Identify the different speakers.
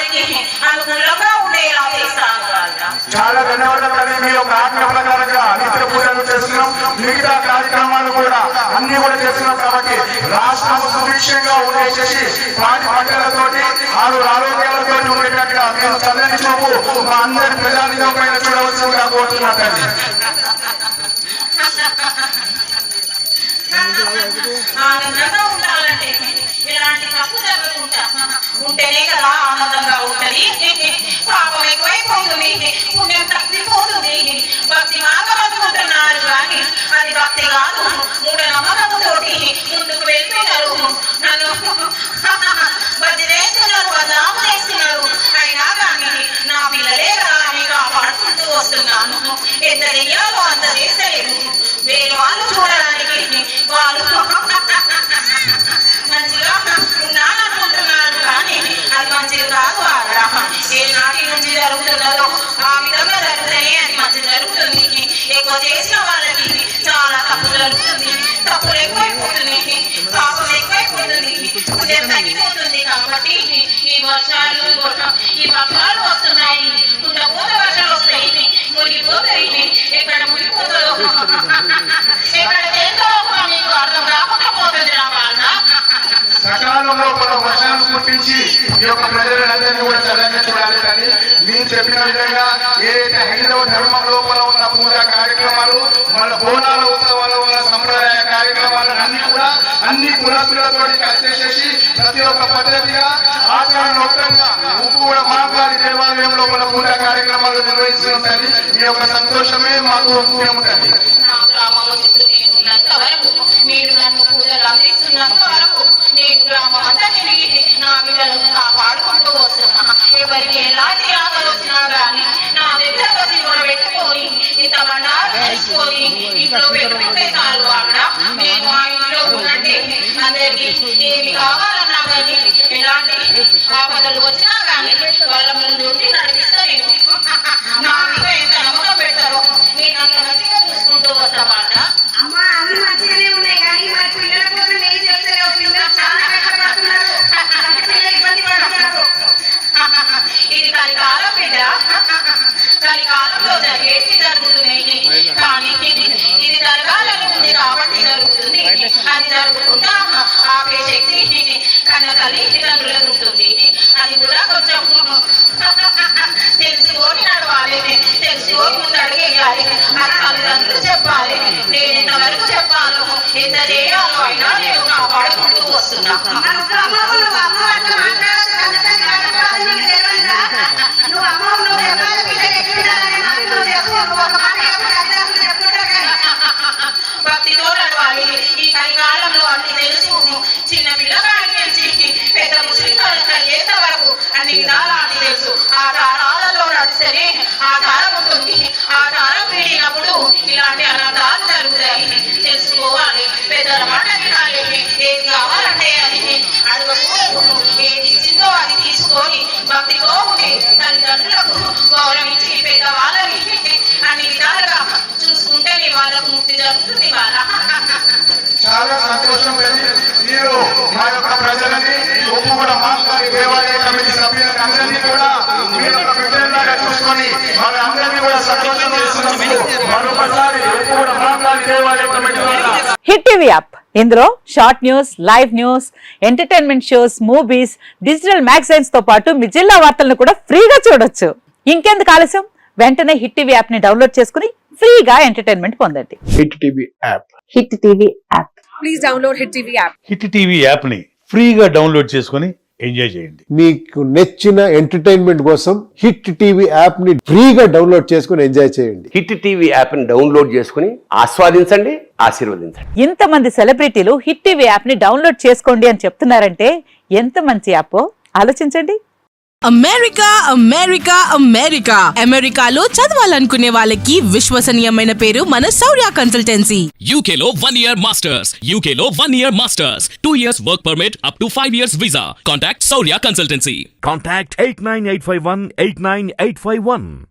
Speaker 1: వారికి అనుకూలంగా ఉండేలా చేస్తాను.
Speaker 2: చాలా ధన్యవాదాలు. మీ యొక్క ఆజ్ఞ ప్రకారంగా నిత్య పూజలు చేస్తున్నాం, మిగతా కార్యక్రమాలు కూడా అన్ని కూడా చేస్తున్నాం. కాబట్టి రాష్ట్రం సుభిక్షంగా ఉండేసేసి వాటి పంటలతోటి ఆరోగ్యాలతో ఉండేటట్టుగా మీరు చల్లని చూపు మా అందరి ప్రజానికం పైన చూడవలసిందిగా కోరుతున్నట్టండి.
Speaker 1: ఆనందంగా ఉండాలంటే ఇలాంటి తప్పు జరగకుండా ఉంటేనే కదా ఆనందంగా ఉంటది. పాపం ఎక్కువైపోతుంది, పుణ్యం తప్పిపోతుంది. భక్తి మార్గం అనుకుంటున్నారు కానీ అది భక్తి కాదు. మూఢ నమ్మకంతోటి ముందుకు వెళ్తున్నారు, నన్ను బదిలేస్తున్నారు, బదనాము చేస్తున్నారు. అయినా కానీ నా పిల్లలే కదా అని కాపాడుకుంటూ వస్తున్నాను. ఎంత చెయ్యాలో అంత చేస్తలేము. వేరే వాళ్ళు చూడడానికి వాళ్ళు మంచిగా ఉన్నాననుకుంటున్నారు కానీ అది మంచిది కాదు. ఏ నాటి నుంచి జరుగుతున్నదో ఆ విధంగా జరుగుతాయి, అది మంచి జరుగుతుంది. ఎక్కువ చేసిన వాళ్ళకి చాలా తప్పు జరుగుతుంది, తప్పులు ఎక్కువైపోతుంది, పాపం ఎక్కువైపోతుంది, ఉదయం తగ్గిపోతుంది. కాబట్టి ఈ వర్షాలు వస్తున్నాయి, ఉండపోతే వర్షాలు వస్తాయి, మునిగిపోతాయి. ఎక్కడ మునిగిపోతుందో ఎక్కడ చేతో మీకు అర్థం రాకుండా పోతుంది.
Speaker 2: సకాలంలో వర్షాలు పుట్టించి ఈ యొక్క ప్రజలందరినీ కూడా చల్లగా చూడాలి. కానీ మీరు చెప్పిన విధంగా ఏదైతే హైందవ ధర్మం లోపల ఉన్న పూజా కార్యక్రమాలు, మన బోనాల ఉత్సవాల వల్ల సంప్రదాయ కార్యక్రమాలను అన్ని కులస్తులతో కలిసేసి ప్రతి ఒక్క పద్ధతిగా ఆచారయుక్తంగా ఉప్పు కూడా మహాకాళి దేవాలయం లోపల పూజా కార్యక్రమాలు నిర్వహిస్తుంటాయి. ఈ యొక్క సంతోషమే మాకు ముఖ్యం ఉంటుంది.
Speaker 1: మీరు నన్ను పూజలు అందిస్తున్నంత వరకు నేను గ్రామం అంతా తిరిగి నా పిల్లలను కాపాడుకుంటూ వస్తున్నా. ఎవరికి ఎలాంటి ఆకలి వచ్చినా కానీ నా దగ్గర వచ్చి పెట్టుకొని ఇంత బండారు తెలుసుకొని ఇంట్లో పెట్టుకుంటే చాలు. అక్కడ నేను ఆ ఇంట్లో ఉన్నట్టే అందరికి ఏమి కావాలన్నా కానీ ఎలాంటి ఆపదలు వచ్చినా కానీ వాళ్ళ ముందు నడిపిస్తా. నేను నా మీద ఎంత నమ్మకం పెడతారో నేను అంత మంచిగా చూసుకుంటూ వస్తా. వాళ్ళ
Speaker 3: అమ్మా అన్ని మంచిగానే ఉన్నాయి కానీ మరి పిల్లల కోసం ఏం చెప్తలేవు. పిల్లలు చాలా కష్టపడుతున్నారు, ఇబ్బంది పడుతున్నారు.
Speaker 1: ఇది కలికాలం బిడ్డ, కలికాలంలో జరిగేవి జరుగుతున్నాయి. కానీ ఇది జరగాలని ఉంది కాబట్టి జరుగుతుంది. అది జరుగుతుందా ఆపే శక్తి కన్న తల్లిదండ్రులకు ఉంటుంది. అది కూడా కొంచెం తెలిసిపోని నడవాలి, తెలిసిపోని ముందు అడిగేయాలి. అది తల్లిదండ్రులు చెప్పాలి. నేను ఇంతవరకు చెప్పాను, ఎంత చేయాలో అయినా నేను కాపాడుకుంటూ వస్తున్నా. భక్తితో నడవాలి. ఈ కలికాలంలో అన్ని తెలుసు. చిన్న పిల్లగాడి నుంచి పెద్ద ముస్లిం అయ్యేంత వరకు అన్ని విధాలు అన్ని తెలుసు. ఆచారాలలో నడిస్తేనే ఆచారం ఉంటుంది. ఆచారం వీడినప్పుడు ఇలాంటి అనర్థాలు జరుగుతాయి. తెలుసుకోవాలి, పెద్దల మాట వినాలి. ఏది కావాలంటే అది అడగకూడదు. ఏది ఇచ్చిందో అది తీసుకొని భక్తితో ఉండి తల్లిదండ్రులకు గౌరవించి పెద్దవాళ్ళని అన్ని విధాలుగా చూసుకుంటేనే వాళ్ళకు ముక్తి జరుగుతుంది. వాళ్ళ
Speaker 2: చాలా సంతోషం. మీరు మా యొక్క ప్రజలని ఉప్పు కూడా మహాకాళి దేవాలయ కమిటీ సభ్యులకు అందరినీ కూడా మీరు ఒక బిడ్డలాగా చూసుకొని వాళ్ళందరినీ కూడా సంతోషం చేస్తున్నందుకు మరొకసారి ఉప్పు కూడా మహాకాళి దేవాలయ కమిటీ
Speaker 4: హిట్ టీవీ యాప్, ఇందులో short news, live news, entertainment shows, movies, digital magazines తో పాటు మీ జిల్లా వార్తలను కూడా ఫ్రీగా చూడొచ్చు. ఇంకెందుకు ఆలస్యం, వెంటనే హిట్ టీవీ యాప్ ని డౌన్లోడ్ చేసుకుని ఫ్రీగా ఎంటర్టైన్మెంట్ పొందండి.
Speaker 2: Hit TV app,
Speaker 4: hit TV app.
Speaker 3: Please download hit TV app.
Speaker 5: Hit TV app ని ఫ్రీగా డౌన్లోడ్ చేసుకుని ఎంజాయ్ చేయండి.
Speaker 6: మీకు నచ్చిన ఎంటర్టైన్మెంట్ కోసం హిట్ టీవీ యాప్ ని ఫ్రీగా డౌన్లోడ్ చేసుకుని ఎంజాయ్ చేయండి.
Speaker 7: హిట్ టీవీ యాప్ ని డౌన్లోడ్ చేసుకుని ఆస్వాదించండి, ఆశీర్వదించండి.
Speaker 4: ఇంతమంది సెలబ్రిటీలు హిట్ టీవీ యాప్ ని డౌన్లోడ్ చేసుకోండి అని చెప్తున్నారంటే ఎంత మంచి యాప్ ఆలోచించండి.
Speaker 8: అమెరికా అమెరికా అమెరికా అమెరికాలో చదవాలనుకునే వాళ్ళకి విశ్వసనీయమైన పేరు మన శౌర్య కన్సల్టెన్సీ.
Speaker 9: UK లో 1 year masters, UK లో 1 year masters, 2 years work permit up to 5 years visa. Contact Shaurya Consultancy.
Speaker 10: Contact 89851 89851.